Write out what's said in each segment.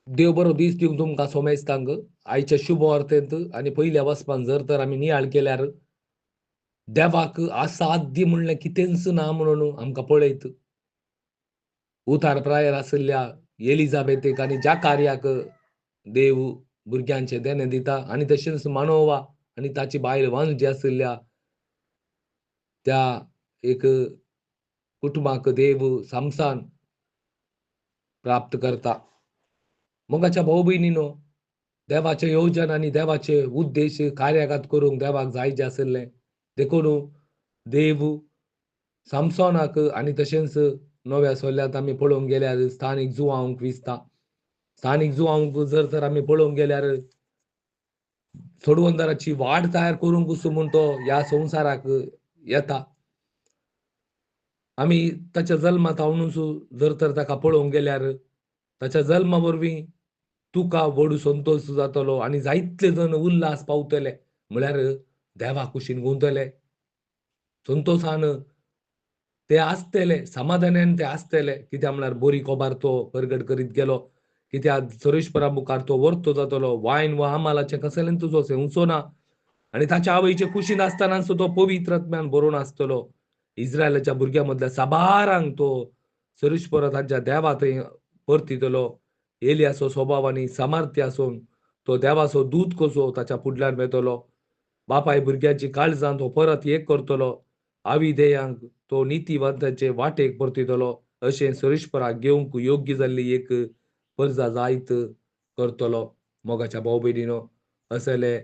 देव बरो दीस दिवंक तुमकां सोमेस्तांक आयच्या शुभ वार्तेंत आनी पयल्या वचपान जर तर आमी नियाळ केल्यार देवाक असाध्य म्हणलें कितेंच ना म्हणून आमकां पळयत. उतार प्रायर आशिल्ल्या एलिझाबेथेक आनी ज्या कार्याक देव भुरग्यांचें देणें दिता आनी तशेंच मानोवा आनी ताची बायल वांज जी आशिल्ल्या त्या एक कुटुंबाक देव सामसान प्राप्त करता. मोगाच्या भाऊ भयणीनो, देवाचे येवजण आनी देवाचे उद्देश कार्यागत करूंक देवाक जाय जे आशिल्लें. देखून देव सामसोनाक आनी तशेंच नव्या सोल्यांत आमी पळोवंक गेल्यार स्थानीक जुवांवक विसता. स्थानीक जुवांवक जर तर आमी पळोवंक गेल्यार सोडवंदाराची वाट तयार करूंक म्हूण तो ह्या संवसाराक येता. आमी ताच्या जल्मांतावनूच जर तर ताका पळोवंक गेल्यार ताच्या जल्मा वरवीं तुका व्हडू संतोश जातलो आनी जायतले जण उल्हास पावतले. म्हळ्यार देवा कुशीन गुंवतले. संतोशान ते आसतले, समाधानान ते आसतले. कित्याक म्हळ्यार बरी कोबार तो परगट करीत गेलो. कित्याक सरेश्परा मुखार तो वर्तो जातलो. वायन वा आमालाचें कसलेंच तुजो सेंवचो ना. आनी ताच्या आवयचे कुशीन आसतनाच तो पवित्र आत्म्यान भरून आसतलो. इस्रायलाच्या भुरग्यां मदल्या साबारांक तो सरेश्परा तांच्या देवा थंय परतितलो. एलियाचो स्वभाव आनी सामर्थ्य आसून तो देवाचो दूत कसो ताच्या फुडल्यान वेतलो. बापाय भुरग्याची काळजां तो परत एक करतलो. आविधेयांक तो नितीवंतांचे वाटेक परतितलो. अशें सरेश्पराक घेवंक योग्य जाल्ली एक परजा जायत करतलो. मोगाच्या भाव भयणीनो, असले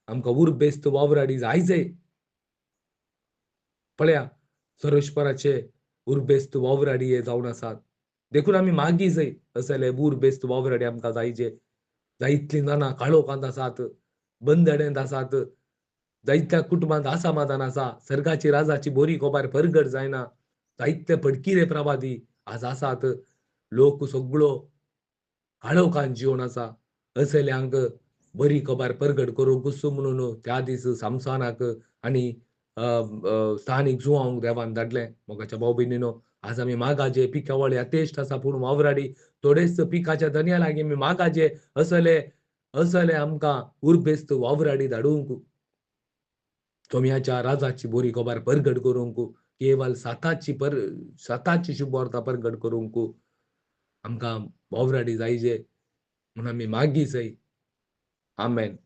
आमकां उर्बेस्त वावराडी जाय. पळया, सरेश्पराचे उर्बेस्त वावराडी हे जावन आसात. देखून आमी मागी जाय असले उर्बेस्त वावराडी आमकां जायचे. जायतलीं जाणां काळोखांत आसात, बंदड्यांत आसात. जायत्या कुटुंबांत असमाधान आसा. सर्गाची राजाची बरी कोबार परगट जायना. जायते फडकिरे प्रवादी आज आसात. लोक सगळो काळोखांत जिवन आसा. असल्यांक बरी खबर परगट करूंक म्हणून त्या दीस सामसानाक आनी स्थानीक जुवांवक देवान धाडलें. मोगाच्या भाव भयणीनो, आज आमी मागाचे पिकावळ यथेश्ट आसा पूण वावराडी थोडेच पिकाच्या धन्या लागीं आमी मागाचे असले आमकां उर्बेस्त वावराडी धाडूंक सोम्याच्या राजाची बरी खबर परगट करूंक केवळ साताची शुभ वार्ता परगट करूंक आमकां वावराडी जायजे म्हूण आमी मागी जाय. आमेन.